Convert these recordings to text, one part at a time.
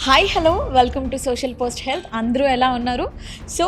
Hi hello welcome to social post health. అందరూ ఎలా ఉన్నారు? సో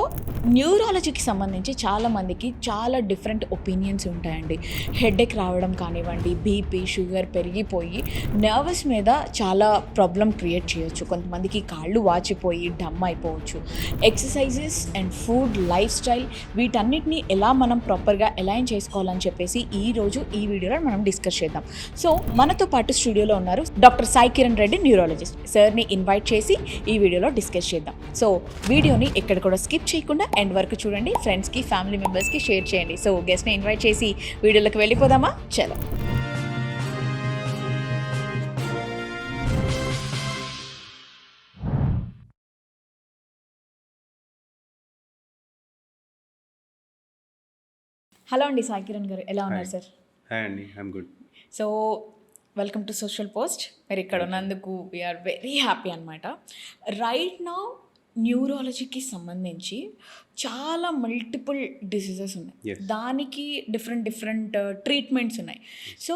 న్యూరాలజీకి సంబంధించి చాలామందికి చాలా డిఫరెంట్ ఒపీనియన్స్ ఉంటాయండి. హెడేక్ రావడం కానివ్వండి, బీపీ షుగర్ పెరిగిపోయి నర్వస్ మీద చాలా ప్రాబ్లం క్రియేట్ చేయొచ్చు. కొంతమందికి కాళ్ళు వాచిపోయి డమ్ అయిపోవచ్చు. Exercises and food life style వీటన్నిటిని ఎలా మనం ప్రాపర్గా అలైన్ చేసుకోవాలని చెప్పేసి ఈరోజు ఈ వీడియోలో మనం డిస్కస్ చేద్దాం. సో మనతో పాటు స్టూడియోలో ఉన్నారు డాక్టర్ సాయి కిరణ్ రెడ్డి, న్యూరాలజిస్ట్. సార్ని ఇన్వైట్ చేసి ఈ వీడియోలో డిస్కస్ చేద్దాం. సో వీడియోని ఎక్కడ కూడా స్కిప్ చేయకుండా ఎండ్ వరకు చూడండి. ఫ్రెండ్స్కి ఫ్యామిలీ మెంబర్స్కి షేర్ చేయండి. సో గెస్ట్ని ఇన్వైట్ చేసి వీడియోలోకి వెళ్ళిపోదామా? చలో. హలో అండి, సాయి కిరణ్ గారు ఎలా ఉన్నారు సార్? హాయ్ అండి, I'm good. So welcome to social post. మీరు ఇక్కడ ఉన్నందుకు వీఆర్ వెరీ హ్యాపీ అనమాట. రైట్ నౌ న్యూరాలజీకి సంబంధించి చాలా మల్టిపుల్ డిసీజెస్ ఉన్నాయి. Yes. దానికి డిఫరెంట్ ట్రీట్మెంట్స్ ఉన్నాయి. సో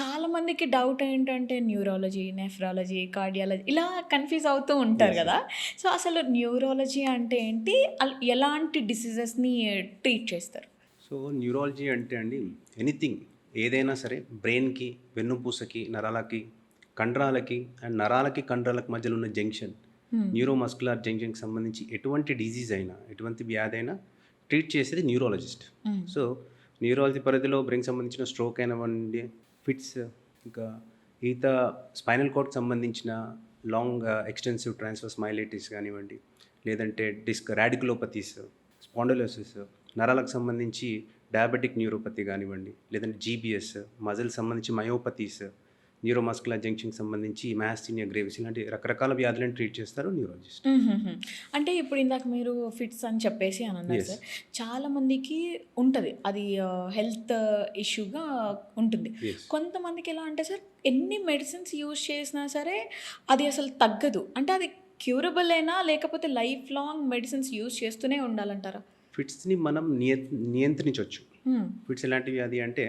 చాలామందికి డౌట్ ఏంటంటే న్యూరాలజీ, నెఫ్రాలజీ, కార్డియాలజీ ఇలా కన్ఫ్యూజ్ అవుతూ ఉంటారు Yes. కదా. సో అసలు న్యూరాలజీ అంటే ఏంటి, ఎలాంటి డిసీజెస్ని ట్రీట్ చేస్తారు? సో న్యూరాలజీ అంటే అండి ఎనీథింగ్ ఏదైనా సరే బ్రెయిన్కి, వెన్నుపూసకి, నరాలకి, కండరాలకి అండ్ నరాలకి కండరాలకు మధ్యలో ఉన్న జంక్షన్ న్యూరోమస్కులర్ జంక్షన్కి సంబంధించి ఎటువంటి డిజీజ్ అయినా, ఎటువంటి వ్యాధి అయినా ట్రీట్ చేసేది న్యూరాలజిస్ట్. సో న్యూరాలజీ పరిధిలో బ్రెయిన్కి సంబంధించిన స్ట్రోక్ అయినవ్వండి, ఫిట్స్, ఇంకా ఈత స్పైనల్ కార్డ్కి సంబంధించిన లాంగ్ ఎక్స్టెన్సివ్ ట్రాన్స్ఫర్ స్మైలైటిస్ కానివ్వండి, లేదంటే డిస్క్ రాడికులోపతీస్, స్పాండలోసిస్, నరాలకు సంబంధించి డయాబెటిక్ న్యూరోపతి కానివ్వండి, లేదంటే జీబీఎస్, మజిల్ సంబంధించి మయోపతీస్, న్యూరోమస్కులర్ జంక్షన్కి సంబంధించి మ్యాస్థీనియా గ్రేవిస్, ఇలాంటి రకరకాల వ్యాధులను ట్రీట్ చేస్తారు న్యూరాలజిస్ట్. అంటే ఇప్పుడు ఇందాక మీరు ఫిట్స్ అని చెప్పేసి అని అన్నారు Yes. సార్. చాలామందికి ఉంటుంది అది, హెల్త్ ఇష్యూగా ఉంటుంది. Yes. కొంతమందికి ఎలా అంటే సార్, ఎన్ని మెడిసిన్స్ యూజ్ చేసినా సరే అది అసలు తగ్గదు. అంటే అది క్యూరబుల్ అయినా లేకపోతే లైఫ్ లాంగ్ మెడిసిన్స్ యూజ్ చేస్తూనే ఉండాలంటారా? ఫిట్స్ని మనం నియంత్రించవచ్చు. ఫిట్స్ ఎలాంటి వ్యాధి అంటే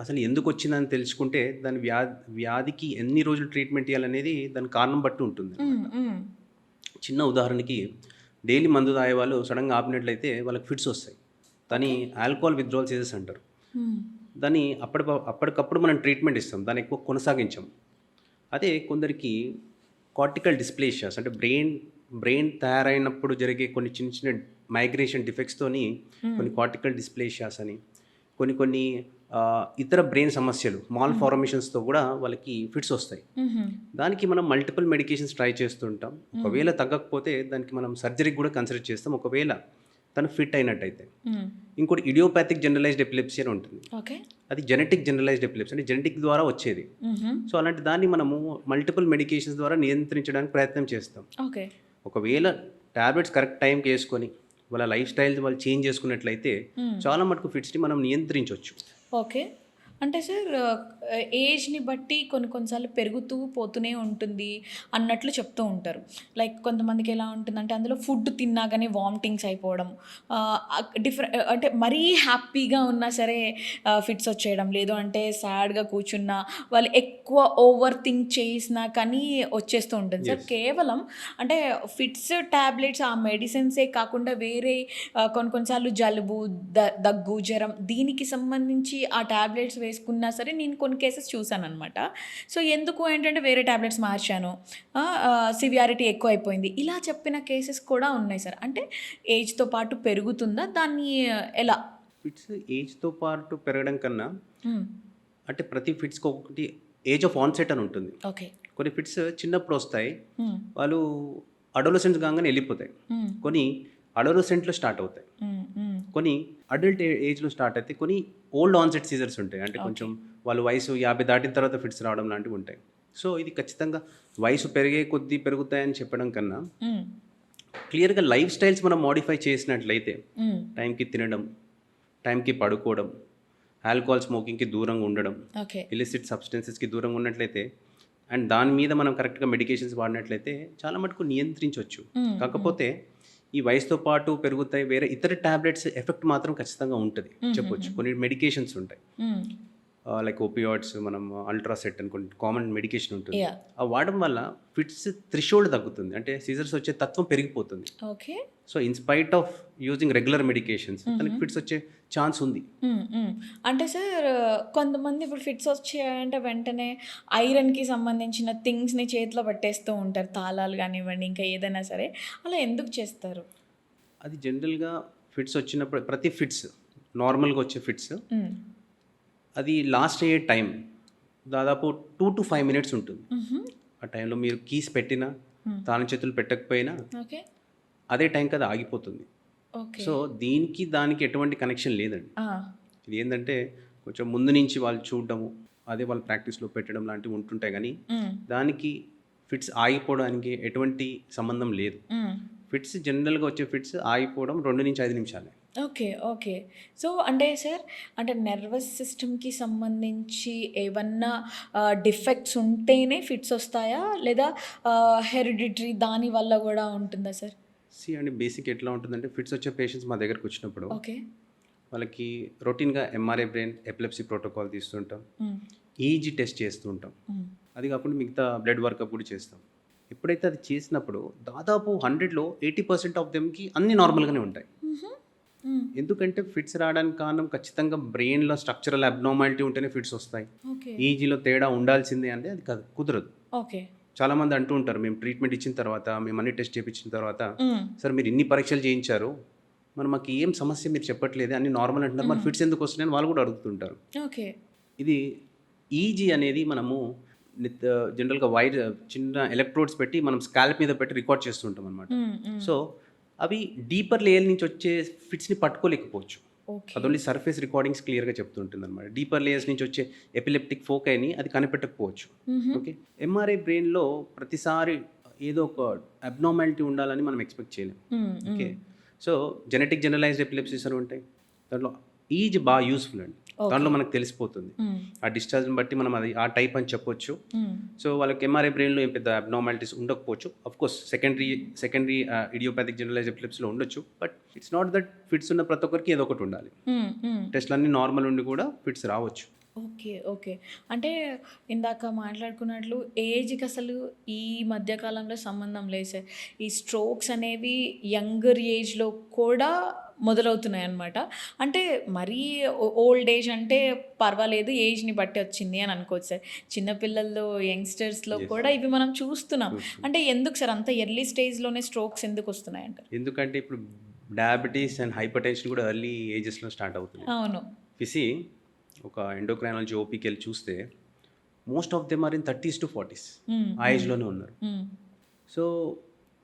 అసలు ఎందుకు వచ్చిందని తెలుసుకుంటే దాని వ్యాధికి ఎన్ని రోజులు ట్రీట్మెంట్ ఇవ్వాలనేది దాని కారణం బట్టి ఉంటుంది. చిన్న ఉదాహరణకి డైలీ మందు తాగే వాళ్ళు సడన్గా ఆపినట్లయితే వాళ్ళకి ఫిట్స్ వస్తాయి. దాన్ని ఆల్కహాల్ విత్డ్రావల్ చేసేసి అంటారు. దాన్ని అప్పటికప్పుడు మనం ట్రీట్మెంట్ ఇస్తాం, దాన్ని ఎక్కువ కొనసాగించాం. అదే కొందరికి కార్టికల్ డిస్ప్లేషియాస్ అంటే బ్రెయిన్ తయారైనప్పుడు జరిగే కొన్ని చిన్న చిన్న మైగ్రేషన్ డిఫెక్ట్స్తోని కొన్ని కార్టికల్ డిస్ప్లేషియాస్ అని కొన్ని ఇతర బ్రెయిన్ సమస్యలు, మాల్ ఫార్మేషన్స్తో కూడా వాళ్ళకి ఫిట్స్ వస్తాయి. దానికి మనం మల్టిపుల్ మెడికేషన్స్ ట్రై చేస్తుంటాం. ఒకవేళ తగ్గకపోతే దానికి మనం సర్జరీకి కూడా కన్సిడర్ చేస్తాం, ఒకవేళ తను ఫిట్ అయినట్టయితే. ఇంకోటి ఇడియోపాథిక్ జనరలైజ్డ్ ఎపిలెప్సీ అని ఉంటుంది. ఓకే. అది జెనెటిక్ జనరలైజ్డ్ ఎపిలెప్సీ అంటే జెనెటిక్ ద్వారా వచ్చేది. సో అలాంటి దాన్ని మనము మల్టిపుల్ మెడికేషన్స్ ద్వారా నియంత్రించడానికి ప్రయత్నం చేస్తాం. ఓకే. ఒకవేళ టాబ్లెట్స్ కరెక్ట్ టైంకి వేసుకొని వాళ్ళ లైఫ్ స్టైల్ వాళ్ళు చేంజ్ చేసుకున్నట్లయితే చాలా మటుకు ఫిట్స్ని మనం నియంత్రించవచ్చు. ఓకే. అంటే సార్, ఏజ్ని బట్టి కొన్నిసార్లు పెరుగుతూ పోతూనే ఉంటుంది అన్నట్లు చెప్తూ ఉంటారు. లైక్ కొంతమందికి ఎలా ఉంటుందంటే అందులో ఫుడ్ తిన్నాగానే వామిటింగ్స్ అయిపోవడం, అంటే మరీ హ్యాపీగా ఉన్నా సరే ఫిట్స్ వచ్చేయడం, లేదు అంటే సాడ్గా కూర్చున్నా వాళ్ళు ఎక్కువ ఓవర్ థింక్ చేసినా కానీ వచ్చేస్తూ ఉంటుంది సార్. కేవలం అంటే ఫిట్స్ ట్యాబ్లెట్స్ ఆ మెడిసిన్సే కాకుండా వేరే కొన్నిసార్లు జలుబు, దగ్గు, జ్వరం దీనికి సంబంధించి ఆ ట్యాబ్లెట్స్ వేసుకున్నా సరే నేను కొన్ని కేసెస్ చూసాను అనమాట. సో ఎందుకు ఏంటంటే వేరే ట్యాబ్లెట్స్ మార్చాను, సివియారిటీ ఎక్కువ అయిపోయింది, ఇలా చెప్పిన కేసెస్ కూడా ఉన్నాయి సార్. అంటే ఏజ్తో పాటు పెరుగుతుందా, దాన్ని ఎలా? ఫిట్స్ ఏజ్తో పాటు పెరగడం కన్నా అంటే ప్రతి ఫిట్స్కి ఒకటి ఏజ్ ఆఫ్ ఆన్సెట్ అని ఉంటుంది. ఓకే. కొన్ని ఫిట్స్ చిన్నప్పుడు వస్తాయి, వాళ్ళు అడోలసెంట్స్ కాగానే వెళ్ళిపోతాయి. కొన్ని అడోలసెంట్లో స్టార్ట్ అవుతాయి, కొన్ని అడల్ట్ ఏజ్లో స్టార్ట్ అయితే, కొన్ని ఓల్డ్ ఆన్సెట్ సీజర్స్ ఉంటాయి. అంటే కొంచెం వాళ్ళు వయసు 50 దాటిన తర్వాత ఫిట్స్ రావడం లాంటివి ఉంటాయి. సో ఇది ఖచ్చితంగా వయసు పెరిగే కొద్దీ పెరుగుతాయని చెప్పడం కన్నా క్లియర్గా లైఫ్ స్టైల్స్ మనం మోడిఫై చేసినట్లయితే, టైంకి తినడం, టైంకి పడుకోవడం, ఆల్కహాల్ స్మోకింగ్కి దూరంగా ఉండడం, ఇలిసిట్ సబ్స్టెన్సెస్కి దూరంగా ఉన్నట్లయితే అండ్ దాని మీద మనం కరెక్ట్గా మెడికేషన్స్ వాడినట్లయితే చాలా మటుకు నియంత్రించవచ్చు. కాకపోతే ఈ వయసుతో పాటు పెరుగుతాయి, వేరే ఇతర ట్యాబ్లెట్స్ ఎఫెక్ట్ మాత్రం ఖచ్చితంగా ఉంటుంది చెప్పొచ్చు. కొన్ని మెడికేషన్స్ ఉంటాయి. లైక్ ఓపియాయిడ్స్, మనం అల్ట్రాసెట్ అని కొన్ని కామన్ మెడికేషన్ ఉంటుంది. Yeah. ఆ వాడడం వల్ల ఫిట్స్ థ్రెషోల్డ్ తగ్గుతుంది, అంటే సీజర్స్ వచ్చే తత్వం పెరిగిపోతుంది. Okay. So in spite of using regular medications తనకి ఫిట్స్ వచ్చే ఛాన్స్ ఉంది. అంటే సార్ కొంతమంది ఇప్పుడు ఫిట్స్ వచ్చాయంటే వెంటనే ఐరన్కి సంబంధించిన థింగ్స్ని చేతిలో పట్టేస్తూ ఉంటారు, తాళాలు కానివ్వండి ఇంకా ఏదైనా సరే. అలా ఎందుకు చేస్తారు? అది జనరల్గా ఫిట్స్ వచ్చినప్పుడు ప్రతి ఫిట్స్ నార్మల్గా వచ్చే ఫిట్స్ అది లాస్ట్ అయ్యే టైం దాదాపు 2 to 5 minutes ఉంటుంది. ఆ టైంలో మీరు కీస్ పెట్టినా తాళం చేతులు పెట్టకపోయినా ఓకే. అదే టైంకి అది ఆగిపోతుంది. ఓకే. సో దీనికి దానికి ఎటువంటి కనెక్షన్ లేదండి. ఇది ఏంటంటే కొంచెం ముందు నుంచి వాళ్ళు చూడడము, అదే వాళ్ళు ప్రాక్టీస్లో పెట్టడం లాంటివి ఉంటుంటాయి, కానీ దానికి ఫిట్స్ ఆగిపోవడానికి ఎటువంటి సంబంధం లేదు. ఫిట్స్ జనరల్గా వచ్చే ఫిట్స్ ఆగిపోవడం 2 నుంచి 5 నిమిషాలే. ఓకే. ఓకే. సో అంటే సార్, అంటే నర్వస్ సిస్టమ్కి సంబంధించి ఏమన్నా డిఫెక్ట్స్ ఉంటేనే ఫిట్స్ వస్తాయా, లేదా హెరిడిటరీ దాని వల్ల కూడా ఉంటుందా సార్? అండి బేసిక్ ఎట్లా ఉంటుందంటే ఫిట్స్ వచ్చే పేషెంట్స్ మా దగ్గరకు వచ్చినప్పుడు ఓకే. వాళ్ళకి రొటీన్గా ఎంఆర్ఐ బ్రెయిన్ ఎపిలెప్సీ ప్రోటోకాల్ తీస్తుంటాం, ఈజీ టెస్ట్ చేస్తూ ఉంటాం, అది కాకుండా మిగతా బ్లడ్ వర్కప్ కూడా చేస్తాం. ఎప్పుడైతే అది చేసినప్పుడు దాదాపు 100లో 80% ఆఫ్ దెమ్కి అన్నీ నార్మల్గానే ఉంటాయి. ఎందుకంటే ఫిట్స్ రావడానికి కారణం ఖచ్చితంగా బ్రెయిన్లో స్ట్రక్చరల్ అబ్నార్మాలిటీ ఉంటేనే ఫిట్స్ వస్తాయి. ఈజీలో తేడా ఉండాల్సిందే అంటే అది కుదరదు. ఓకే. చాలామంది అంటూ ఉంటారు, మేము ట్రీట్మెంట్ ఇచ్చిన తర్వాత, మేము అన్ని టెస్ట్ చేయించిన తర్వాత, సార్ మీరు ఇన్ని పరీక్షలు చేయించారు, మరి మాకు ఏం సమస్య మీరు చెప్పట్లేదు, అన్ని నార్మల్ అంటున్నారు, మరి ఫిట్స్ ఎందుకు వస్తున్నాయని వాళ్ళు కూడా అడుగుతుంటారు. ఓకే. ఇది ఈజీ అనేది మనము జనరల్గా వైర్ చిన్న ఎలక్ట్రోడ్స్ పెట్టి మనం స్కాల్ప్ మీద పెట్టి రికార్డ్ చేస్తుంటాం అనమాట. సో అవి డీపర్ లేయర్ నుంచి వచ్చే ఫిట్స్ని పట్టుకోలేకపోవచ్చు. అది ఓన్లీ సర్ఫేస్ రికార్డింగ్స్ క్లియర్గా చెప్తుంటుంది అనమాట. డీపర్ లేయర్స్ నుంచి వచ్చే ఎపిలెప్టిక్ ఫోకైని అది కనిపెట్టకపోవచ్చు. ఓకే. ఎంఆర్ఐ బ్రెయిన్లో ప్రతిసారి ఏదో ఒక అబ్నార్మాలిటీ ఉండాలని మనం ఎక్స్పెక్ట్ చేయలేం. Okay. So genetic generalised epilepsies అని ఉంటాయి, దాంట్లో ఈజ్ బాగా యూస్ఫుల్ అండి. దాంట్లో మనకు తెలిసిపోతుంది ఆ డిశ్చార్జ్ని బట్టి మనం అది ఆ టైప్ అని చెప్పొచ్చు. సో వాళ్ళకి ఎంఆర్ఐ బ్రెయిన్లో ఏం పెద్ద అబ్నార్మాలిటీస్ ఉండకపోవచ్చు. Of course secondary idiopathic generalise ఎపిలెప్సీలో ఉండొచ్చు, but it's not that fits ఉన్న ప్రతి ఒక్కరికి ఏదో ఒకటి ఉండాలి. టెస్ట్లు అన్నీ నార్మల్ ఉండి కూడా ఫిట్స్ రావచ్చు. ఓకే. ఓకే. అంటే ఇందాక మాట్లాడుకున్నట్లు ఏజ్కి అసలు ఈ మధ్యకాలంలో సంబంధం లేదు సార్. ఈ స్ట్రోక్స్ అనేవి యంగర్ ఏజ్లో కూడా మొదలవుతున్నాయి అన్నమాట. అంటే మరీ ఓల్డ్ ఏజ్ అంటే పర్వాలేదు, ఏజ్ని బట్టి వచ్చింది అని అనుకోవచ్చు సార్. చిన్నపిల్లల్లో, యంగ్స్టర్స్లో కూడా ఇవి మనం చూస్తున్నాం. అంటే ఎందుకు సార్ అంత ఎర్లీ స్టేజ్లోనే స్ట్రోక్స్ ఎందుకు వస్తున్నాయి అంటారు? ఎందుకంటే ఇప్పుడు డయాబెటీస్ అండ్ హైపర్ టెన్షన్ కూడా ఎర్లీ ఏజెస్లో స్టార్ట్ అవుతుంది. అవును. ఫిసి ఒక ఎండోక్రైనాలజీ ఓపీకి వెళ్ళి చూస్తే most of them are in 30s to 40s ఆ ఏజ్లోనే ఉన్నారు. సో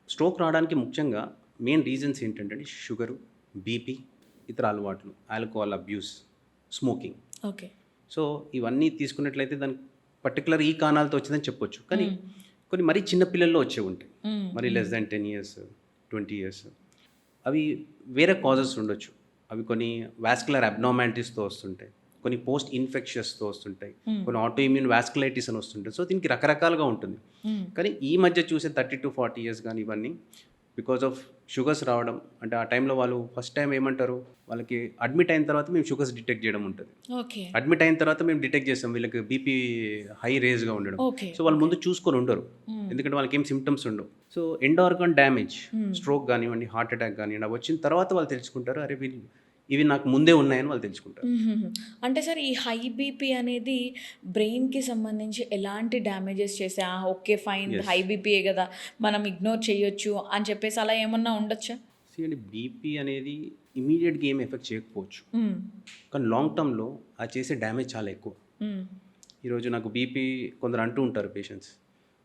స్ట్రోక్ రావడానికి ముఖ్యంగా మెయిన్ రీజన్స్ ఏంటంటే షుగరు, బీపీ, ఇతర అలవాట్లు, alcohol abuse, smoking. Okay. So ఇవన్నీ తీసుకున్నట్లయితే దానికి పర్టికులర్ ఈ కారణాలతో వచ్చిందని చెప్పొచ్చు. కానీ కొన్ని మరీ చిన్న పిల్లల్లో వచ్చే ఉంటాయి, మరి లెస్ దాన్ 10 years 20 years, అవి వేరే కాజెస్ ఉండొచ్చు. అవి కొన్ని వాస్కులర్ అబ్నార్మాలిటీస్తో వస్తుంటాయి, కొన్ని పోస్ట్ ఇన్ఫెక్షన్స్తో వస్తుంటాయి, కొన్ని ఆటో ఇమ్యూన్ వాస్కులైటిస్ అని వస్తుంటాయి. సో దీనికి రకరకాలుగా ఉంటుంది. కానీ ఈ మధ్య చూసే 30 to 40 years కానీ ఇవన్నీ బికాజ్ ఆఫ్ షుగర్స్ రావడం, అంటే ఆ టైంలో వాళ్ళు ఫస్ట్ టైం ఏమంటారు, వాళ్ళకి అడ్మిట్ అయిన తర్వాత మేము షుగర్స్ డిటెక్ట్ చేయడం ఉంటుంది. అడ్మిట్ అయిన తర్వాత మేము డిటెక్ట్ చేస్తాం వీళ్ళకి బీపీ హై రేజ్గా ఉండడం. సో వాళ్ళు ముందు చూసుకొని ఉండరు, ఎందుకంటే వాళ్ళకి ఏం సిమ్టమ్స్ ఉండవు. So end organ damage, stroke కానివ్వండి, హార్ట్ అటాక్ కానివ్వండి, అవి వచ్చిన తర్వాత వాళ్ళు తెలుసుకుంటారు, అరే వీళ్ళు ఇవి నాకు ముందే ఉన్నాయని వాళ్ళు తెలుసుకుంటారు. అంటే సార్ ఈ హై బీపీ అనేది బ్రెయిన్కి సంబంధించి ఎలాంటి డ్యామేజెస్ చేసా, ఓకే ఫైన్ హై బీపీయే కదా మనం ఇగ్నోర్ చేయొచ్చు అని చెప్పేసి అలా ఏమన్నా ఉండొచ్చా? అండి బీపీ అనేది ఇమీడియట్గా ఏం ఎఫెక్ట్ చేయకపోవచ్చు, కానీ లాంగ్ టర్మ్లో అది చేసే డ్యామేజ్ చాలా ఎక్కువ. ఈరోజు నాకు బీపీ కొందరు అంటూ ఉంటారు పేషెంట్స్,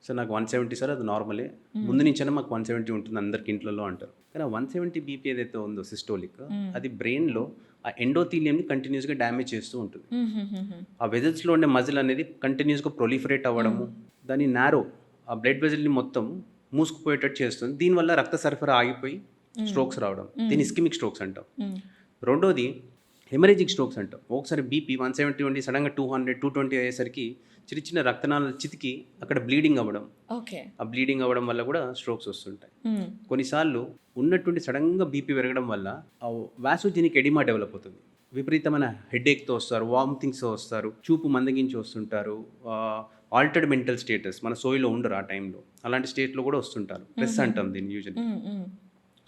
సార్ నాకు 170 సార్, అది నార్మలే, ముందు నుంచైనా మాకు 170 ఉంటుంది అందరికి ఇంట్లో అంటారు. కానీ 170 బీపీ ఏదైతే ఉందో సిస్టోలిక్, అది బ్రెయిన్లో ఆ ఎండోథీలియంని కంటిన్యూస్గా డ్యామేజ్ చేస్తూ ఉంటుంది. ఆ వెజల్స్లో ఉండే మజిల్ అనేది కంటిన్యూస్గా ప్రొలిఫరేట్ అవ్వడము, దాన్ని నారో ఆ బ్లడ్ వెజల్ని మొత్తం మూసుకుపోయేటట్టు చేస్తుంది. దీనివల్ల రక్త సరఫరా ఆగిపోయి స్ట్రోక్స్ రావడం, దీన్ని ఇస్కిమిక్ స్ట్రోక్స్ అంటాం. రెండోది హెమరేజిక్ స్ట్రోక్స్ అంటాం. ఒకసారి బీపీ 170 ఉండి సడన్గా 200 220 అయ్యేసరికి చిన్న చిన్న రక్తనాళాలు చితికి అక్కడ బ్లీడింగ్ అవ్వడం, ఆ బ్లీడింగ్ అవ్వడం వల్ల కూడా స్ట్రోక్స్ వస్తుంటాయి. కొన్నిసార్లు ఉన్నటువంటి సడన్గా బీపీ పెరగడం వల్ల ఆ వాసోజెనిక్ ఎడిమా డెవలప్ అవుతుంది. విపరీతమైన హెడేక్తో వస్తారు, వామిటింగ్స్తో వస్తారు, చూపు మందగించి వస్తుంటారు, ఆల్టర్డ్ మెంటల్ స్టేటస్, మన సోయిలో ఉండరు ఆ టైంలో, అలాంటి స్టేట్లో కూడా వస్తుంటారు. స్ట్రెస్ అంటాం దీన్ని యూజువల్లీ.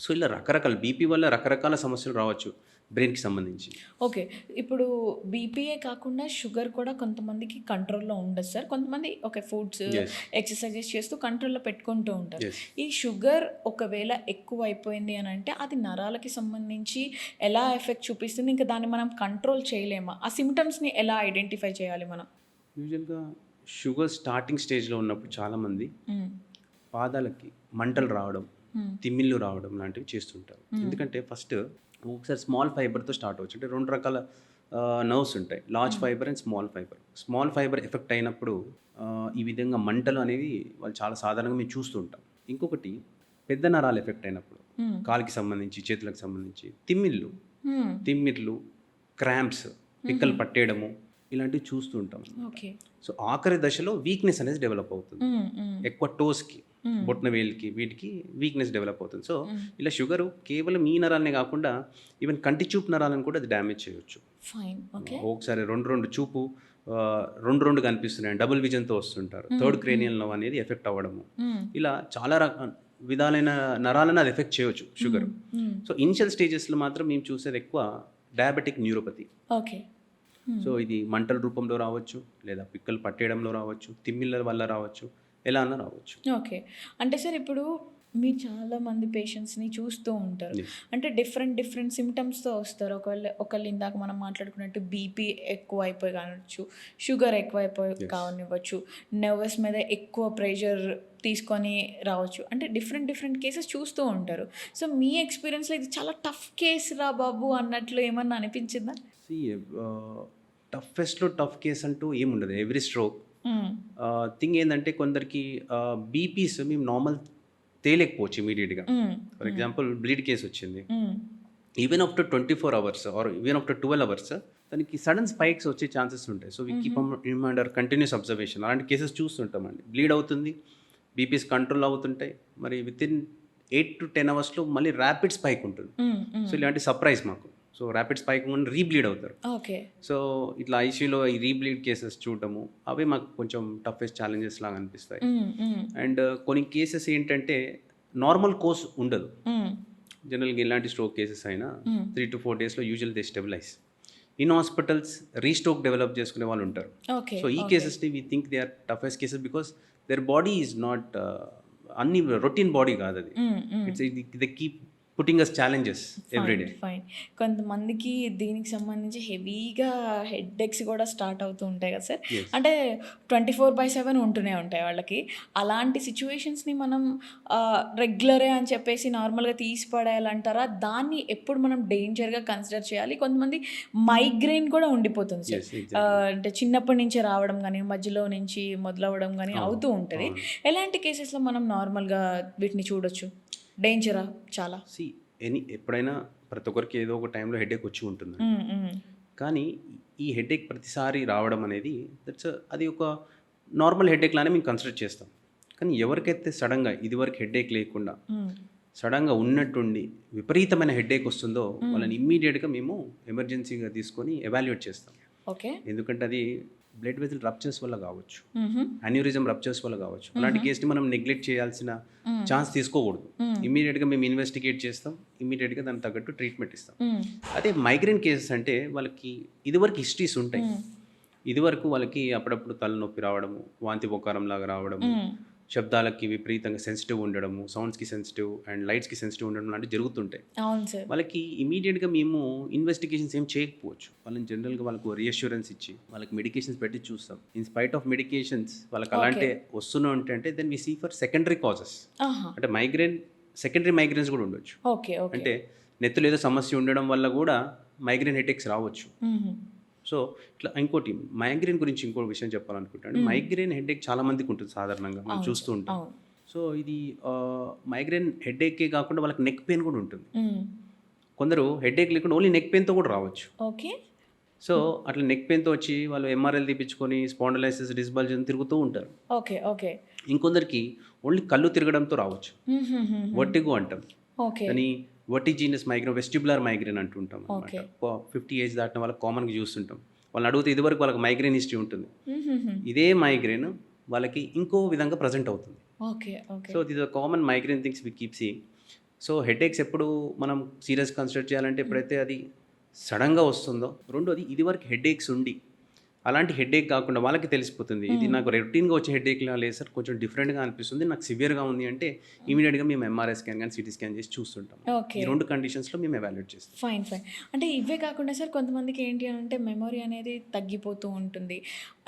సో ఇలా రకరకాల బీపీ వల్ల రకరకాల సమస్యలు రావచ్చు బ్రెయిన్కి సంబంధించి. ఓకే. ఇప్పుడు బీపీయే కాకుండా షుగర్ కూడా కొంతమందికి కంట్రోల్‌లో ఉండదు సార్. కొంతమంది ఓకే ఫుడ్స్, Yes. ఎక్సర్‌సైజెస్ చేస్తూ కంట్రోల్‌లో పెట్టుకుంటూ ఉంటారు. Yes. ఈ షుగర్ ఒకవేళ ఎక్కువైపోయింది అని అంటే అది నరాలకి సంబంధించి ఎలా ఎఫెక్ట్ చూపిస్తుంది? ఇంకా దాన్ని మనం కంట్రోల్ చేయలేమా? ఆ సిమ్టమ్స్‌ని ఎలా ఐడెంటిఫై చేయాలి మనం? యూజువల్గా షుగర్ స్టార్టింగ్ స్టేజ్లో ఉన్నప్పుడు చాలామంది హ్మ్. పాదాలకి మంటలు రావడం, తిమ్మిళ్ళు రావడం లాంటివి చేస్తుంటారు. ఎందుకంటే ఫస్ట్ ఒకసారి స్మాల్ ఫైబర్తో స్టార్ట్ అవ్వచ్చు. అంటే రెండు రకాల నర్వ్స్ ఉంటాయి, large fibre and small fibre. Small fibre effect అయినప్పుడు ఈ విధంగా మంటలు అనేవి వాళ్ళు చాలా సాధారణంగా మేము చూస్తూ ఉంటాం. ఇంకొకటి పెద్ద నరాలు ఎఫెక్ట్ అయినప్పుడు, కాలికి సంబంధించి, చేతులకు సంబంధించి తిమ్మిర్లు, క్రాంప్స్, పిక్కలు పట్టేయడము, ఇలాంటివి చూస్తూ ఉంటాం. ఓకే. సో ఆఖరి దశలో వీక్నెస్ అనేది డెవలప్ అవుతుంది. ఎక్కువ టోస్కి, బొట్న వేలికి, వీటికి వీక్నెస్ డెవలప్ అవుతుంది. సో ఇలా షుగరు కేవలం ఈ నరాలనే కాకుండా ఈవెన్ కంటి చూపు నరాలను కూడా అది డ్యామేజ్ చేయవచ్చు. ఫైన్. ఓకే. ఒకసారి రెండు చూపు రెండు కనిపిస్తున్నాయి, డబుల్ విజన్తో వస్తుంటారు, థర్డ్ క్రేనియల్ నర్వ్ అనేది ఎఫెక్ట్ అవ్వడము, ఇలా చాలా విధాలైన నరాలను అది ఎఫెక్ట్ చేయవచ్చు షుగర్. సో ఇనిషియల్ స్టేజెస్లో మాత్రం మేము చూసేది ఎక్కువ డయాబెటిక్ న్యూరోపతి. ఓకే. సో ఇది మంటల రూపంలో రావచ్చు, లేదా పిక్కలు పట్టేయడంలో రావచ్చు, తిమ్మిళ్ళ వల్ల రావచ్చు, ఎలా అన్నా రావచ్చు. ఓకే. అంటే సార్ ఇప్పుడు మీరు చాలామంది పేషెంట్స్‌ని చూస్తూ ఉంటారు. Yes. అంటే డిఫరెంట్ సిమ్టమ్స్‌తో వస్తారు. ఒకళ్ళు ఇందాక మనం మాట్లాడుకున్నట్టు బీపీ ఎక్కువైపోయి కావచ్చు, షుగర్ ఎక్కువైపోయి కానివ్వచ్చు, నర్వస్ మీద ఎక్కువ ప్రెషర్ తీసుకొని రావచ్చు. అంటే డిఫరెంట్ కేసెస్ చూస్తూ ఉంటారు. సో మీ ఎక్స్‌పీరియన్స్‌లో ఇది చాలా టఫ్ కేస్ రా బాబు అన్నట్లు ఏమన్నా అనిపించిందా? టఫెస్ట్లో టఫ్ కేస్ అంటూ ఏముండదు. ఎవ్రీ స్ట్రోక్ థింగ్ ఏంటంటే కొందరికి బీపీస్ మేము నార్మల్ తేలేకపోవచ్చు ఇమీడియట్గా. ఫర్ ఎగ్జాంపుల్ బ్లీడ్ కేసు వచ్చింది, even after 24 hours or even after 12 hours దానికి సడన్ స్పైక్స్ వచ్చే ఛాన్సెస్ ఉంటాయి. So we keep under continuous observation. అలాంటి కేసెస్ చూస్తుంటామండి. బ్లీడ్ అవుతుంది, బీపీస్ కంట్రోల్ అవుతుంటాయి, మరి విత్ ఇన్ 8 to 10 hours మళ్ళీ ర్యాపిడ్ స్పైక్ ఉంటుంది. సో ఇలాంటి సర్ప్రైజ్ మాకు. సో ర్యాపిడ్ స్పైక్ ముందు రీబ్లీడ్ అవుతారు. ఓకే. సో ఇట్లా ఐసీయూలో ఈ రీబ్లీడ్ కేసెస్ చూడటము అవే మాకు కొంచెం టఫెస్ట్ ఛాలెంజెస్ లాగా అనిపిస్తాయి. అండ్ కొన్ని కేసెస్ ఏంటంటే నార్మల్ కోర్స్ ఉండదు. జనరల్గా ఇలాంటి స్ట్రోక్ కేసెస్ అయినా 3 to 4 days usual they stabilise. In hospitals restroke develop చేసుకునే వాళ్ళు ఉంటారు. ఓకే. సో ఈ కేసెస్ని we think they are toughest cases because their body is not అన్ని రొటీన్ బాడీ కాదు అది. It's they keep putting us challenges every day. Fine. కొంతమందికి దీనికి సంబంధించి హెవీగా హెడ్ఏక్స్ కూడా స్టార్ట్ అవుతూ ఉంటాయి కదా సార్. అంటే 24/7 ఉంటూనే ఉంటాయి వాళ్ళకి. అలాంటి సిచ్యువేషన్స్ని మనం రెగ్యులరే అని చెప్పేసి నార్మల్గా తీసి పడేయాలంటారా? దాన్ని ఎప్పుడు మనం డేంజర్గా కన్సిడర్ చేయాలి? కొంతమంది మైగ్రేన్ కూడా ఉండిపోతుంది సార్. అంటే చిన్నప్పటి నుంచి రావడం కానీ, మధ్యలో నుంచి మొదలవ్వడం కానీ అవుతూ ఉంటుంది. ఎలాంటి కేసెస్లో మనం నార్మల్గా వీటిని చూడొచ్చు? డేంజరా చాలా? ఎప్పుడైనా ప్రతి ఒక్కరికి ఏదో ఒక టైంలో హెడేక్ వచ్చి ఉంటుంది. కానీ ఈ హెడేక్ ప్రతిసారి రావడం అనేది అది ఒక నార్మల్ హెడేక్ లానే మేము కన్సిడర్ చేస్తాం. కానీ ఎవరికైతే సడన్గా ఇదివరకు హెడేక్ లేకుండా సడన్గా ఉన్నట్టుండి విపరీతమైన హెడేక్ వస్తుందో వాళ్ళని ఇమ్మీడియట్గా మేము ఎమర్జెన్సీగా తీసుకొని ఎవాల్యుయేట్ చేస్తాం. ఓకే. ఎందుకంటే అది బ్లడ్ వెజల్ రప్చర్స్ వల్ల కావచ్చు, అన్యూరిజం రప్చర్స్ వల్ల కావచ్చు. అలాంటి కేసుని మనం నెగ్లెక్ట్ చేయాల్సిన ఛాన్స్ తీసుకోకూడదు. ఇమీడియట్గా మేము ఇన్వెస్టిగేట్ చేస్తాం, ఇమీడియట్గా దానికి తగ్గట్టు ట్రీట్మెంట్ ఇస్తాం. అదే మైగ్రేన్ కేసెస్ అంటే వాళ్ళకి ఇదివరకు హిస్టరీస్ ఉంటాయి. ఇదివరకు వాళ్ళకి అప్పుడప్పుడు తలనొప్పి రావడము, వాంతి పొకారం లాగా రావడము, శబ్దాలకి విపరీతంగా సెన్సిటివ్ ఉండడము, సౌండ్స్కి సెన్సిటివ్ అండ్ లైట్స్కి సెన్సిటివ్ ఉండడం లాంటివి జరుగుతుంటాయి. వాళ్ళకి ఇమీడియట్గా మేము ఇన్వెస్టిగేషన్స్ ఏం చేయకపోవచ్చు. వాళ్ళని జనరల్గా వాళ్ళకు రీఅష్యూరెన్స్ ఇచ్చి వాళ్ళకి మెడికేషన్స్ పెట్టి చూస్తాం. ఇన్ స్పైట్ ఆఫ్ మెడికేషన్స్ వాళ్ళకి అలాంటి వస్తూనే ఉంటే then we see for secondary causes. అంటే మైగ్రేన్ సెకండరీ మైగ్రేన్స్ కూడా ఉండొచ్చు. అంటే నెత్తులు ఏదో సమస్య ఉండడం వల్ల కూడా మైగ్రేన్ హెడేక్స్ రావచ్చు. సో ఇట్లా ఇంకోటి మైగ్రేన్ గురించి ఇంకో విషయం చెప్పాలనుకుంటాను. మైగ్రేన్ హెడేక్ చాలా మందికి ఉంటుంది సాధారణంగా, మనం చూస్తూ ఉంటాం. సో ఇది మైగ్రేన్ హెడేకే కాకుండా వాళ్ళకి నెక్ పెయిన్ కూడా ఉంటుంది. కొందరు హెడేక్ లేకుండా ఓన్లీ నెక్ పెయిన్తో కూడా రావచ్చు. ఓకే. సో అట్లా నెక్ పెయిన్తో వచ్చి వాళ్ళు ఎంఆర్ఎల్ తీపించుకొని స్పాండిలైసిస్, డిస్బల్జన్ తిరుగుతూ ఉంటారు. ఓకే. ఓకే. ఇంకొందరికి ఓన్లీ కళ్ళు తిరగడంతో రావచ్చు, వర్టిగో అంటాం. ఓకే. కానీ వర్టిజినస్ మైగ్రేన్, వెస్టిబులర్ మైగ్రేన్ అంటుంటాం Okay. అనమాట. 50 ఏజ్ దాటిన వాళ్ళకి కామన్గా చూస్తుంటాం. వాళ్ళని అడిగితే ఇదివరకు వాళ్ళకి మైగ్రేన్ హిస్టరీ ఉంటుంది. మ్మ్హ్మ్. ఇదే మైగ్రేన్ వాళ్ళకి ఇంకో విధంగా ప్రజెంట్ అవుతుంది. Okay okay so this common migraine things we keep seeing. So headaches ఎప్పుడు మనం సీరియస్ కన్సిడర్ చేయాలంటే ఎప్పుడైతే అది సడన్గా వస్తుందో, రెండోది ఇదివరకు హెడేక్స్ ఉండి అలాంటి హెడేక్ కాకుండా వాళ్ళకి తెలిసిపోతుంది ఇది నాకు రొటీన్గా వచ్చే హెడేక్లా లేదు సార్, కొంచెం డిఫరెంట్గా అనిపిస్తుంది, నాకు సివియర్గా ఉంది అంటే ఇమీడియట్గా మేము ఎంఆర్ఐ స్కాన్ కానీ సిటీ స్కాన్ చేసి చూస్తుంటాం. ఓకే ఈ 2 కండిషన్స్లో మేము ఎవాల్యుయేట్ చేస్తాం. Fine fine. అంటే ఇవే కాకుండా సార్ కొంతమందికి ఏంటి అంటే మెమొరీ అనేది తగ్గిపోతూ ఉంటుంది,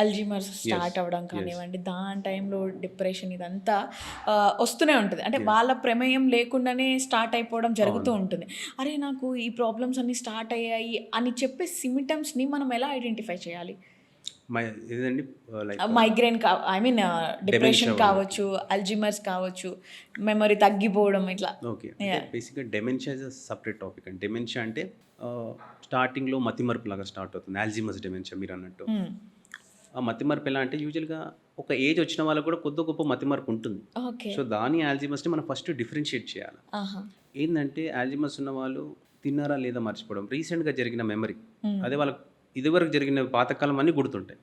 అల్జీమర్స్ స్టార్ట్ అవ్వడం కానివ్వండి, దాని టైంలో డిప్రెషన్ ఇదంతా వస్తూనే ఉంటుంది. అంటే వాళ్ళ ప్రమేయం లేకుండానే స్టార్ట్ అయిపోవడం జరుగుతూ ఉంటుంది. అరే నాకు ఈ ప్రాబ్లమ్స్ అన్నీ స్టార్ట్ అయ్యాయి అని చెప్పే సిమ్టమ్స్ని మనం ఎలా ఐడెంటిఫై చేయాలి? ఇదండి like migraine I mean depression కావచ్చు, అల్జీమర్స్ కావచ్చు, మెమరీ తగ్గిపోవడం ఇట్లా. ఓకే, బేసిక్గా dementia is a separate topic అండి. డెమెన్షియా అంటే స్టార్టింగ్లో మతిమరుపు లాగా స్టార్ట్ అవుతుంది, ఆల్జీమర్స్ డెమెన్షియా మీరు అన్నట్టు. ఆ మతిమరుపు ఎలా అంటే యూజువల్గా ఒక ఏజ్ వచ్చిన వాళ్ళకు కూడా కొద్ది గొప్ప మతిమరుపు ఉంటుంది. ఓకే. సో దాని ఆల్జీమర్స్ని మనం ఫస్ట్ డిఫరెన్షియేట్ చేయాలి. ఏంటంటే ఆల్జీమర్స్ ఉన్న వాళ్ళు తిన్నారా లేదా మర్చిపోవడం, రీసెంట్గా జరిగిన మెమరీ, అదే వాళ్ళకి ఇదివరకు జరిగిన పాతకాలం అన్నీ గుర్తుంటాయి.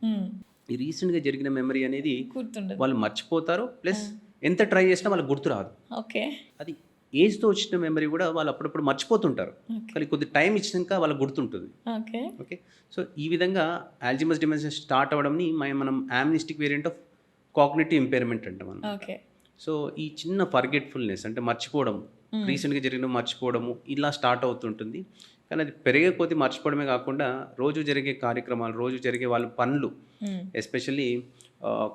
ఈ రీసెంట్గా జరిగిన మెమరీ అనేది గుర్తుండదు, వాళ్ళు మర్చిపోతారు, ప్లస్ ఎంత ట్రై చేసినా వాళ్ళకి గుర్తు రాదు. ఓకే. అది ఏజ్తో వచ్చిన మెమరీ కూడా వాళ్ళు అప్పుడప్పుడు మర్చిపోతుంటారు, కానీ కొద్ది టైం ఇచ్చినాక వాళ్ళకి గుర్తుంటుంది. ఓకే ఓకే, సో ఈ విధంగా ఆల్జీమర్స్ డిమెన్షియా స్టార్ట్ అవ్వడంని మనం యామ్నిస్టిక్ వేరియంట్ ఆఫ్ కాగ్నిటివ్ ఇంపైర్మెంట్ అంటాం మనం. ఓకే. సో ఈ చిన్న ఫర్గెట్ఫుల్నెస్ అంటే మర్చిపోవడం, రీసెంట్గా జరిగిన మర్చిపోవడము ఇలా స్టార్ట్ అవుతుంటుంది. కానీ అది పెరిగే కొద్దీ మర్చిపోవడమే కాకుండా రోజు జరిగే కార్యక్రమాలు, రోజు జరిగే వాళ్ళ పనులు, ఎస్పెషల్లీ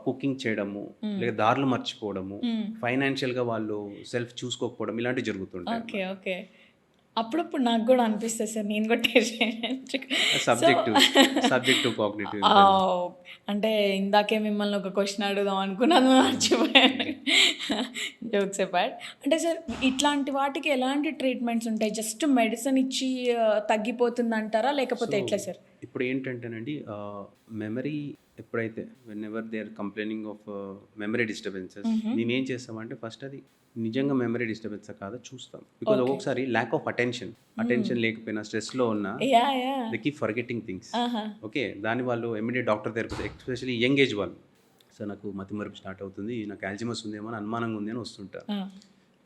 కుకింగ్ చేయడము, లేదా దారులు మర్చిపోవడము, ఫైనాన్షియల్గా వాళ్ళు సెల్ఫ్ చూసుకోకపోవడం ఇలాంటివి జరుగుతుంటాయి. Okay okay. అప్పుడప్పుడు నాకు కూడా అనిపిస్తుంది సార్, నేను కూడా టేస్ట్ సబ్జెక్టివ్ కాగ్నిటివ్. అంటే ఇందాకే మిమ్మల్ని ఒక క్వశ్చన్ అడుగుదాం అనుకున్నాను, మర్చిపోయాను. Jokes apart. అంటే సార్ ఇట్లాంటి వాటికి ఎలాంటి ట్రీట్మెంట్స్ ఉంటాయి? జస్ట్ మెడిసిన్ ఇచ్చి తగ్గిపోతుంది అంటారా, లేకపోతే ఎట్లా సార్? ఇప్పుడు ఏంటంటేనండి, మెమరీ ఎప్పుడైతే whenever they are complaining of memory disturbances, మేము ఏం చేస్తామంటే ఫస్ట్ అది నిజంగా మెమరీ డిస్టర్బెన్స్ కాదా చూస్తాం. బికాజ్ ఒక్కొక్కసారి ల్యాక్ ఆఫ్ అటెన్షన్ లేకపోయినా, స్ట్రెస్లో ఉన్నా they keep forgetting things. Okay, దాని వాళ్ళు ఇమీడియట్ డాక్టర్ దగ్గర, ఎస్పెషల్లీ యంగ్ ఏజ్ వాళ్ళు, సో నాకు మతిమరుపు స్టార్ట్ అవుతుంది, నాకు ఆల్జీమర్స్ ఉందేమో అని అనుమానంగా ఉంది అని వస్తుంటారు.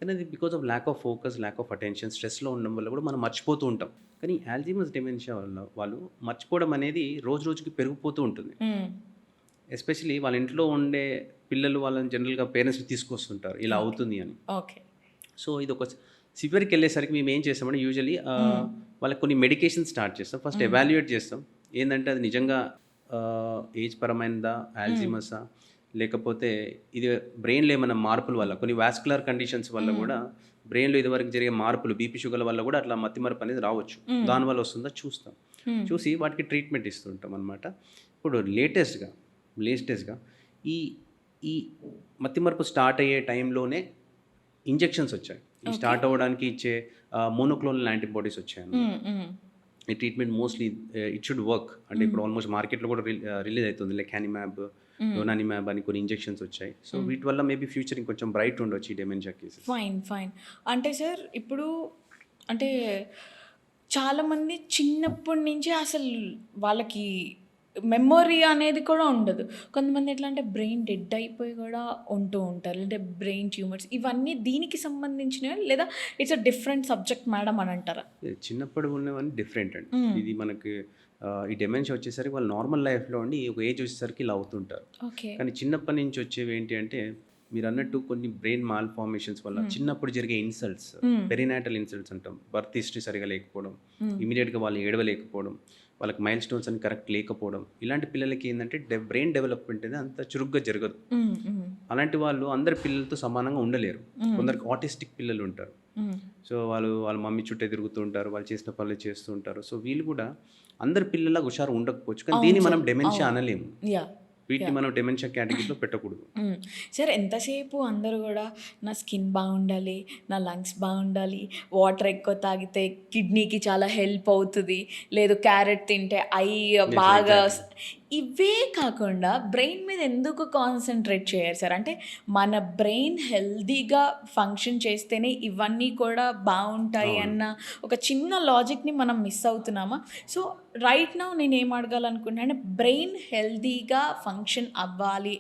కానీ అది because of lack of focus, lack of attention, స్ట్రెస్లో ఉండడం వల్ల కూడా మనం మర్చిపోతూ ఉంటాం. కానీ ఆల్జీమర్స్ డిమెన్షియా వల్ల వాళ్ళు మర్చిపోవడం అనేది రోజు రోజుకి పెరిగిపోతూ ఉంటుంది. ఎస్పెషలీ వాళ్ళ ఇంట్లో ఉండే పిల్లలు వాళ్ళని జనరల్గా పేరెంట్స్ని తీసుకొస్తుంటారు ఇలా అవుతుంది అని. ఓకే. సో ఇది ఒక సివియర్కి వెళ్ళేసరికి మేము ఏం చేస్తామంటే యూజువలీ వాళ్ళకి కొన్ని మెడికేషన్ స్టార్ట్ చేస్తాం. ఫస్ట్ ఎవాల్యుయేట్ చేస్తాం ఏంటంటే అది నిజంగా ఏజ్ పరమైనదా, ఆల్జీమర్సా, లేకపోతే ఇది బ్రెయిన్లో ఏమైనా మార్పుల వల్ల, కొన్ని వాస్కులర్ కండిషన్స్ వల్ల కూడా బ్రెయిన్లో ఇదివరకు జరిగే మార్పులు, బీపీ షుగర్ వల్ల కూడా అట్లా మతిమరుపు అనేది రావచ్చు. దానివల్ల వస్తుందా చూస్తాం, చూసి వాటికి ట్రీట్మెంట్ ఇస్తుంటాం అనమాట. ఇప్పుడు లేటెస్ట్గా ఈ ఈ మతిమరుపు స్టార్ట్ అయ్యే టైంలోనే ఇంజెక్షన్స్ వచ్చాయి. ఈ స్టార్ట్ అవ్వడానికి ఇచ్చే మోనోక్లోనల్ యాంటీబాడీస్ వచ్చాయి. ఈ treatment mostly it should work. అంటే ఇప్పుడు ఆల్మోస్ట్ మార్కెట్లో కూడా రిలీజ్ అవుతుంది, లైక్ హ్యానిమాబ్, డోనానిమాబ్ అని కొన్ని ఇంజెక్షన్స్ వచ్చాయి. సో వీటి వల్ల మేబీ ఫ్యూచర్ ఇంకొంచెం బ్రైట్ ఉండొచ్చు ఈ డెమెన్షియా కేసెస్. ఫైన్. అంటే సార్ ఇప్పుడు అంటే చాలామంది చిన్నప్పటి నుంచి అసలు వాళ్ళకి మెమొరీ అనేది కూడా ఉండదు. కొంతమంది ఎట్లా అంటే బ్రెయిన్ డెడ్ అయిపోయి కూడా ఉంటూ ఉంటారు, అంటే బ్రెయిన్ ట్యూమర్స్, ఇవన్నీ దీనికి సంబంధించినవి లేదా it's a different subject madam అని అంటారా? చిన్నప్పుడు ఉన్నవన్నీ డిఫరెంట్ అండి. ఇది మనకి ఈ డెమెన్షియా వచ్చేసరికి వాళ్ళు నార్మల్ లైఫ్లో ఉండి ఒక ఏజ్ వచ్చేసరికి ఇలా అవుతుంటారు. కానీ చిన్నప్పటి నుంచి వచ్చేవి ఏంటి అంటే మీరు అన్నట్టు కొన్ని బ్రెయిన్ మాల్ ఫార్మేషన్స్ వల్ల చిన్నప్పుడు జరిగే ఇన్సల్ట్స్, పెరినాటల్ ఇన్సల్ట్స్ అంటాం, బర్త్ హిస్టరీ సరిగా లేకపోవడం, ఇమీడియట్గా వాళ్ళు ఏడవలేకపోవడం, వాళ్ళకి మైల్ స్టోన్స్ అని కరెక్ట్ లేకపోవడం, ఇలాంటి పిల్లలకి ఏంటంటే బ్రెయిన్ డెవలప్మెంట్ అనేది అంత చురుగ్గా జరగదు. అలాంటి వాళ్ళు అందరి పిల్లలతో సమానంగా ఉండలేరు. కొందరికి ఆటిస్టిక్ పిల్లలు ఉంటారు. సో వాళ్ళ మమ్మీ చుట్టే తిరుగుతూ ఉంటారు, వాళ్ళు చేసిన పనులు చేస్తూ ఉంటారు. సో వీళ్ళు కూడా అందరి పిల్లల హుషారు ఉండకపోవచ్చు, కానీ దీన్ని మనం డెమెన్షియా అనలేము. వీటిని మనం డెమెన్షియా కేటగిరీలో పెట్టకూడదు. సార్ ఎంతసేపు అందరూ కూడా నా స్కిన్ బాగుండాలి, నా లంగ్స్ బాగుండాలి, వాటర్ ఎక్కువ తాగితే కిడ్నీకి చాలా హెల్ప్ అవుతుంది, లేదు క్యారెట్ తింటే ఐ బాగా, ఇవే కాకుండా బ్రెయిన్ మీద ఎందుకు కాన్సంట్రేట్ చేయరు సార్? అంటే మన బ్రెయిన్ హెల్తీగా ఫంక్షన్ చేస్తేనే ఇవన్నీ కూడా బావుంటాయి అవును. అన్న ఒక చిన్న లాజిక్‌ని మనం మిస్ అవుతున్నామా? సో, రైట్ నౌ నేనేం అడగాలనుకుంటున్నానంటే బ్రెయిన్ హెల్తీగా ఫంక్షన్ అవ్వాలి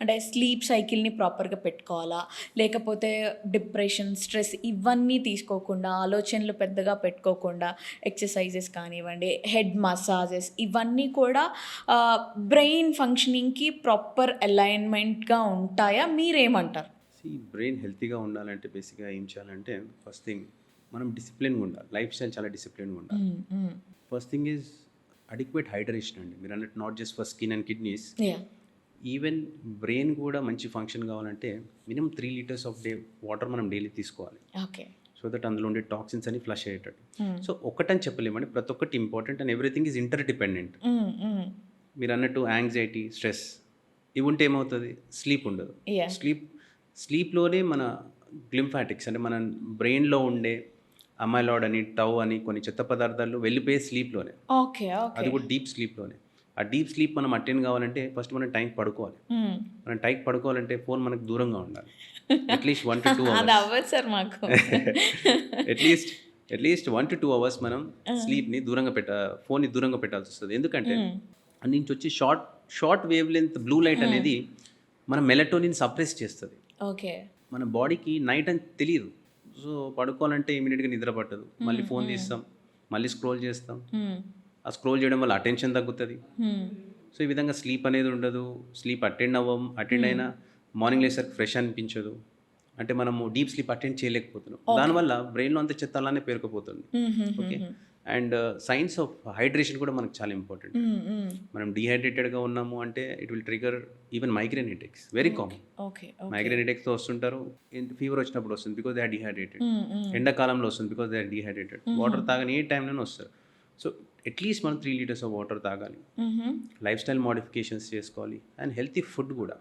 అంటే స్లీప్ సైకిల్‌ని ప్రాపర్‌గా పెట్టుకోవాలా? లేకపోతే డిప్రెషన్, స్ట్రెస్ ఇవన్నీ తీసుకోకుండా, ఆలోచనలు పెద్దగా పెట్టుకోకుండా ఎక్సర్‌సైజెస్ కానివ్వండి, హెడ్ మసాజెస్ ఇవన్నీ కూడా బ్రెయిన్ ఫంక్షనింగ్‌కి ప్రాపర్ అలైన్‌మెంట్‌గా ఉంటాయా? మీరేమంటారు? బ్రెయిన్ హెల్తీగా ఉండాలంటే బేసిక్గా ఏం చేయాలంటే ఫస్ట్ థింగ్ మనం డిసిప్లిన్గా ఉండాలి. లైఫ్ స్టైల్ చాలా డిసిప్లిన్గా ఉండాలి. హ్మ్. హ్మ్. First thing is adequate hydration అండి. మీరు అన్నట్టు not just for skin and kidneys, yeah! Even brain కూడా మంచి ఫంక్షన్ కావాలంటే మినిమం 3 లీటర్స్ ఆఫ్ వాటర్ మనం డైలీ తీసుకోవాలి. ఓకే. సో దట్ అందులో ఉండే టాక్సిన్స్ అని ఫ్లష్ అయ్యేటట్టు. హ్మ్. సో ఒకటని చెప్పలేమండి, ప్రతి ఒక్కటి important and everything is inter dependent. హ్మ్. హ్మ్. మీరు అన్నట్టు యాంగ్జైటీ, స్ట్రెస్ ఇవి ఉంటే ఏమవుతుంది? స్లీప్ ఉండదు. యాహ్! స్లీప్లోనే మన గ్లింఫాటిక్స్ అంటే మన బ్రెయిన్లో ఉండే అమైలాయిడ్ అని, టౌ అని కొన్ని చెత్త పదార్థాలు వెళ్ళిపోయే స్లీప్లోనే. ఓకే. ఓకే. అది కూడా డీప్ స్లీప్లోనే. ఆ డీప్ స్లీప్ మనం అటెండ్ కావాలంటే ఫస్ట్ మనం టైంకి పడుకోవాలి. హ్మ్. మనం టైంకి పడుకోవాలంటే ఫోన్ మనకు దూరంగా ఉండాలి. అట్లీస్ట్ 1-2 అది అవర్స్. అవ్వదు సార్ మాకు. అట్లీస్ట్ అట్లీస్ట్ 1-2 అవర్స్ మనం ఆ! స్లీప్‌ని ఫోన్‌ని దూరంగా పెట్టాల్సొస్తది. ఎందుకంటే హ్మ్. అందులో నుంచి వచ్చే short wave length blue light హ్మ్. అనేది మన మెలటోనిన్ సప్రెస్ చేస్తది. ఓకే. మన బాడీకి నైట్ అని తెలీదు. సో, పడుకోవాలంటే ఇమ్మీడియేట్‌గా నిద్ర పట్టదు. మళ్ళీ హ్మ్. ఫోన్ హ్మ్. తీస్తాం. మళ్ళీ స్క్రోల్ చేస్తాం. హ్మ్. ఆ స్క్రోల్ చేయడం వల్ల అటెన్షన్ తగ్గుతది. హ్మ్. సో, ఈ విధంగా స్లీప్ అనేది ఉండదు. స్లీప్ అటెండ్ అవ్వం. అటెండ్ అయినా మార్నింగ్ లేచేసరికి ఫ్రెష్ అనిపించదు. అంటే మనము డీప్ స్లీప్ అటెండ్ చేయలేకపోతున్నాం. ఓకే. దానివల్ల బ్రెయిన్‌లో అంత చెత్త అలానే పేరుకుపోతుంది. ఓకే. హుహుహుహు. అండ్ సైన్స్ ఆఫ్ హైడ్రేషన్ కూడా మనకు చాలా ఇంపార్టెంట్. హ్మ్. హ్మ్. మనం డీహైడ్రేటెడ్‌గా ఉన్నాము అంటే it will trigger even migraine headaches. Very common. Okay. Okay. Migraine హెడేక్స్‌తో వస్తుంటారు. ఫీవర్ వచ్చినప్పుడు వస్తుంది. Because they are dehydrated. Hmm. Hmm. ఎండాకాలంలో వస్తుంది. Because they are dehydrated. Water తాగని ఏ టైంలోనే వస్తారు. సో, అట్లీస్ట్ మనం 3 లీటర్స్ ఆఫ్ వాటర్ తాగాలి. హుహు. లైఫ్ స్టైల్ మోడిఫికేషన్స్ చేసుకోవాలి. అండ్ హెల్తీ ఫుడ్ కూడా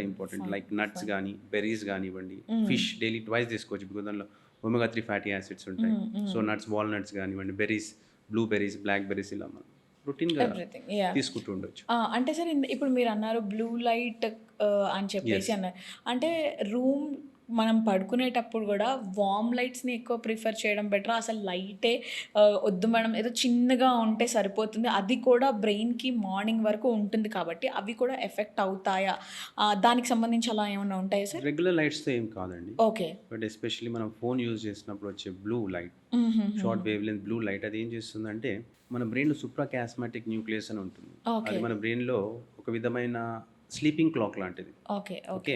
ఇంపార్టెంట్. లైక్ నట్స్ కానీ, బెర్రీస్ కానివ్వండి, ఫిష్ డైలీ ట్వైస్ తీసుకోవచ్చు. బికాజ్ దానిలో ఒమేగా 3 ఫ్యాటీ యాసిడ్స్ ఉంటాయి. సో నట్స్, వాల్నట్స్ కానివ్వండి, బెర్రీస్, బ్లూబెర్రీస్, బ్లాక్ బెర్రీస్ ఇలా మనం రొటీన్‌గా ఎవ్రీథింగ్. యాహ్! తీసుకుంటూ ఉండొచ్చు. అంటే సార్ ఇప్పుడు మీరన్నారు బ్లూ లైట్ అని చెప్పేసి యెస్. అన్నారు. అంటే రూమ్ మనం పడుకునేటప్పుడు గూడా వార్మ్ లైట్స్‌ని ఎక్కువ ప్రిఫర్ చేయడం బెటరా? అసలు లైటే వద్దు మేడం ఏదో చిన్నగా ఉంటే సరిపోతుంది. అది కూడా బ్రెయిన్‌కి మార్నింగ్ వరకు ఉంటుంది కాబట్టి అవి కూడా ఎఫెక్ట్ అవుతాయా? దానికి సంబంధించి అలా ఏమన్నా ఉంటాయా సార్? రెగ్యులర్ లైట్స్‌తో ఏం కాదండి. ఓకే. బట్ ఎస్పెషల్లీ మనం ఫోన్ యూజ్ చేసినప్పుడు వచ్చే బ్లూ లైట్, హుహుహు. Short wave length blue light అది ఏం చేస్తుందంటే మన బ్రెయిన్‌లో సూప్రాకియాస్మాటిక్ న్యూక్లియస్ అని ఉంటుంది. ఓకే. అది మన బ్రెయిన్‌లో ఒక విధమైన స్లీపింగ్ క్లాక్ లాంటిది. ఓకే. ఓకే. ఓకే.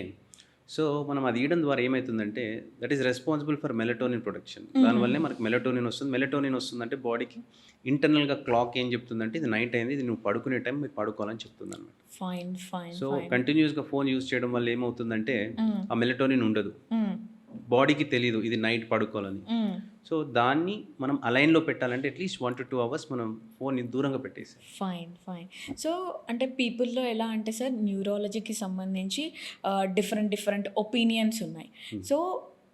సో, మనం అది ఇయడం ద్వారా ఏమైతుందంటే that is responsible for melatonin production. దానివల్లే మనకు మెలటోనిన్ వస్తుంది. మెలటోనిన్ వస్తుందంటే బాడీకి ఇంటర్నల్‌గా క్లాక్ ఏం చెప్తుందంటే ఇది నైట్ అయింది. ఇది నువ్వు పడుకునే టైం మీరు పడుకోవాలని చెప్తుందనమాట. ఫైన్. ఫైన్. So, fine. కంటిన్యూస్‌గా ఫోన్ యూజ్ చేయడం వల్ల ఏమవుతుందంటే హ్మ్. ఆ మెలటోనిన్ ఉండదు. హ్మ్. బాడీకి తెలీదు ఇది నైట్ పడుకోవాలని. హ్మ్. సో, దాన్ని మనం అలైన్‌లో పెట్టాలంటే అట్లీస్ట్ 1-2 అవర్స్ మనం ఫోన్‌ని దూరంగా పెట్టేసేయాలి. ఫైన్. ఫైన్. సో, అంటే పీపుల్‌లో ఎలా అంటే సార్ న్యూరాలజీకి సంబంధించి డిఫరెంట్ డిఫరెంట్ ఒపీనియన్స్ ఉన్నాయి. సో,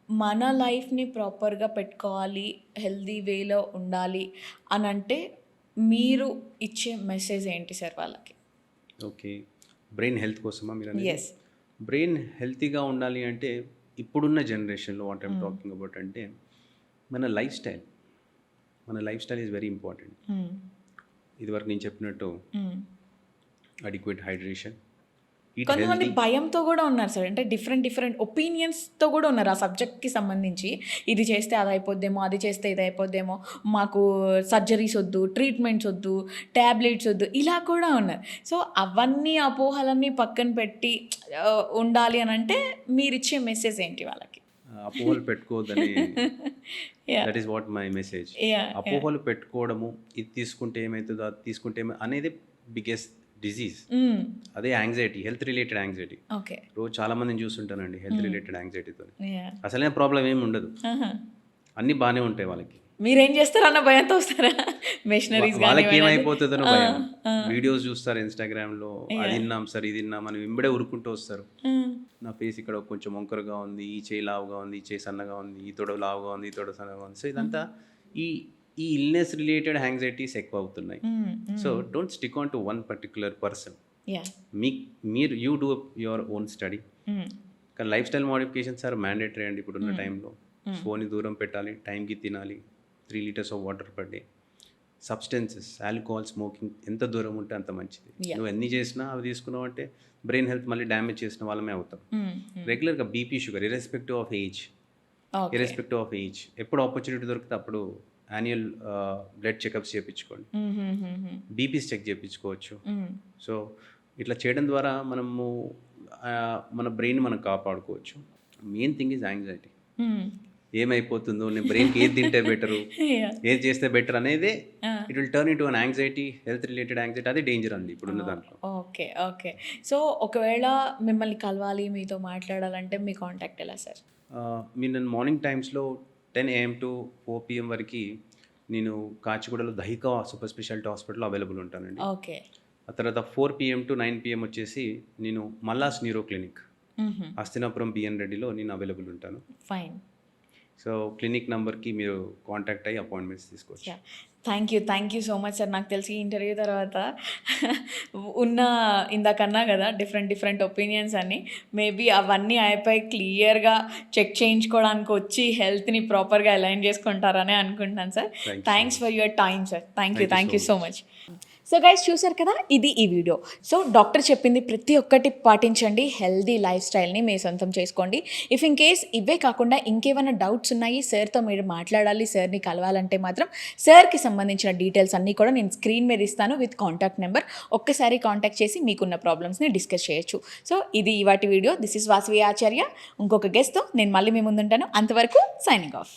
మన లైఫ్‌ని ప్రాపర్‌గా పెట్టుకోవాలి, హెల్తీ వేలో ఉండాలి అనంటే మీరు ఇచ్చే మెసేజ్ ఏంటి సార్ వాళ్ళకి? ఓకే. బ్రెయిన్ హెల్త్ కోసమా మీరనేది? యెస్. బ్రెయిన్ హెల్తీగా ఉండాలి అంటే ఇప్పుడున్న జనరేషన్‌లో వాట్ ఐమ్ హ్మ్. టాకింగ్ అబౌట్ అంటే మన life style is very important. హ్మ్. ఇదివరకు నేను చెప్పినట్టు హ్మ్. అడిక్వేట్ హైడ్రేషన్, ఈట్ కొంతమంది హెల్తీ. భయంతో గూడా ఉన్నారు సార్. అంటే డిఫరెంట్ డిఫరెంట్ ఒపీనియన్స్‌తో గూడా ఉన్నారు. ఆ సబ్జెక్ట్‌కి సంబంధించి. ఇది చేస్తే అదయిపోద్దేమో, అది చేస్తే ఇదయిపోద్దేమో, మాకు సర్జరీస్ ఒద్దు, ట్రీట్మెంట్స్ ఒద్దు, టాబ్లెట్స్ ఒద్దు, ఇలా కూడా ఉన్నారు. సో, అవన్నీ అపోహలన్నీ పక్కన పెట్టి ఉండాలి అనంటే మీరిచ్చే మెసేజ్ ఏంటి వాళ్ళకి? అపోహలు పెట్టుకోవద్దని yeah! That is what my message. Yeah! Yeah! అపోహలు పెట్టుకోవడము, ఇది తీసుకుంటే ఏమైతదో, అది తీసుకుంటే అనేది బిగ్గెస్ట్ డిసీజ్. హ్మ్. అదే anxiety, health related anxiety. Okay. రోజు చాలా మందిని చూస్తుంటానండి హెల్త్ రిలేటెడ్ యాంగ్జైటీతోని. యాహ్! అసలైన ప్రాబ్లమ్ ఏమి ఉండదు. ఆహా! అన్నీ బాగానే ఉంటాయి వాళ్ళకి. మీరేం జేస్తారన్న భయంతో వస్తారా? మెషినరీస్ గానివ్వండి అది. వాళ్ళకేమైపోతుందనో ఆ! భయం. ఆ! వీడియోస్ చూస్తారు ఇన్‌స్టాగ్రామ్‌లో. అది యాహ్! తిన్నాం సార్, ఇది తిన్నాం అని వెంబడే ఉరుక్కుంటూ వస్తారు. హ్మ్. నా ఫేస్ ఇక్కడ కొంచెం వంకరగా ఉంది, ఈ చేయి లావుగా ఉంది, ఈ చేయి సన్నగా ఉంది, ఈ తొడ లావుగా ఉంది, ఈ తొడ సన్నగా ఉంది. సో, ఇదంతా ఈ ఈ ఇల్నెస్ రిలేటెడ్ యాంగ్జైటీస్ ఎక్కువ అవుతున్నాయి. So don't stick on to one particular person. Yeah. మీరు you do your own study. కానీ lifestyle modifications are mandatory అండి ఇప్పుడున్న టైంలో. ఫోన్ని దూరం పెట్టాలి, టైంకి తినాలి, 3 liters of water per day. Substances, alcohol, smoking ఎంత దూరం ఉంటే అంత మంచిది. నువ్వు ఎన్ని చేసినా అవి తీసుకున్నావు అంటే బ్రెయిన్ హెల్త్ మళ్ళీ డ్యామేజ్ చేసిన వాళ్ళమే అవుతాం. రెగ్యులర్గా BP, sugar irrespective of age ఎప్పుడు ఆపర్చునిటీ దొరికితే అప్పుడు యాన్యువల్ బ్లడ్ చెకప్స్ చేయించుకోండి, బీపీస్ చెక్ చేయించుకోవచ్చు. సో ఇట్లా చేయడం ద్వారా మనము మన బ్రెయిన్ మనం కాపాడుకోవచ్చు. Main thing is anxiety. ఏమైపోతుందో, నేను బ్రెయిన్కి ఏది తింటే బెటరు, ఏది చేస్తే బెటర్ అనేది it will turn into an anxiety, health related anxiety. అదే డేంజర్ అండి ఇప్పుడున్న దాంట్లో. ఓకే. సో ఒకవేళ మిమ్మల్ని కలవాలి, మీతో మాట్లాడాలంటే మీ కాంటాక్ట్ ఎలా సార్? మీరు నేను మార్నింగ్ టైమ్స్లో 10 AM to 4 PM వరకు నేను కాచిగూడలో దహిక సూపర్ స్పెషాలిటీ హాస్పిటల్లో అవైలబుల్ ఉంటానండి. ఓకే. ఆ తర్వాత 4 PM to 9 PM వచ్చేసి నేను Mallas neuro clinic, Hastinapuram B N రెడ్డిలో నేను అవైలబుల్ ఉంటాను. ఫైన్. సో క్లినిక్ నెంబర్కి మీరు కాంటాక్ట్ అయ్యి అపాయింట్మెంట్స్ తీసుకోవచ్చు. Thank you so much sir. నాకు తెలిసి ఇంటర్వ్యూ తర్వాత ఇందాకన్నా కదా డిఫరెంట్ ఒపీనియన్స్ అని, మేబీ అవన్నీ అయిపోయి క్లియర్గా చెక్ చేయించుకోవడానికి వచ్చి హెల్త్ని ప్రాపర్గా అలైన్ చేసుకుంటారని అనుకుంటున్నాను sir. Thanks for your time sir. Thank you so much. So guys, చూసారు కదా, ఇది ఈ వీడియో. సో డాక్టర్ చెప్పింది ప్రతి ఒక్కటి పాటించండి, హెల్దీ లైఫ్ స్టైల్ని మీ సొంతం చేసుకోండి. ఇఫ్ ఇన్ కేస్ ఇవే కాకుండా ఇంకేమైనా డౌట్స్ ఉన్నాయి, సార్తో మీరు మాట్లాడాలి, సార్ని కలవాలంటే మాత్రం సార్కి సంబంధించిన డీటెయిల్స్ అన్నీ కూడా నేను స్క్రీన్ మీద ఇస్తాను విత్ కాంటాక్ట్ నెంబర్. ఒక్కసారి కాంటాక్ట్ చేసి మీకున్న ప్రాబ్లమ్స్ని డిస్కస్ చేయొచ్చు. సో ఇది ఇవాటి వీడియో. దిస్ ఇస్ వాసవి ఆచార్య. ఇంకొక గెస్ట్తో నేను మళ్ళీ మీ ముందుంటాను. అంతవరకు సైనింగ్ ఆఫ్.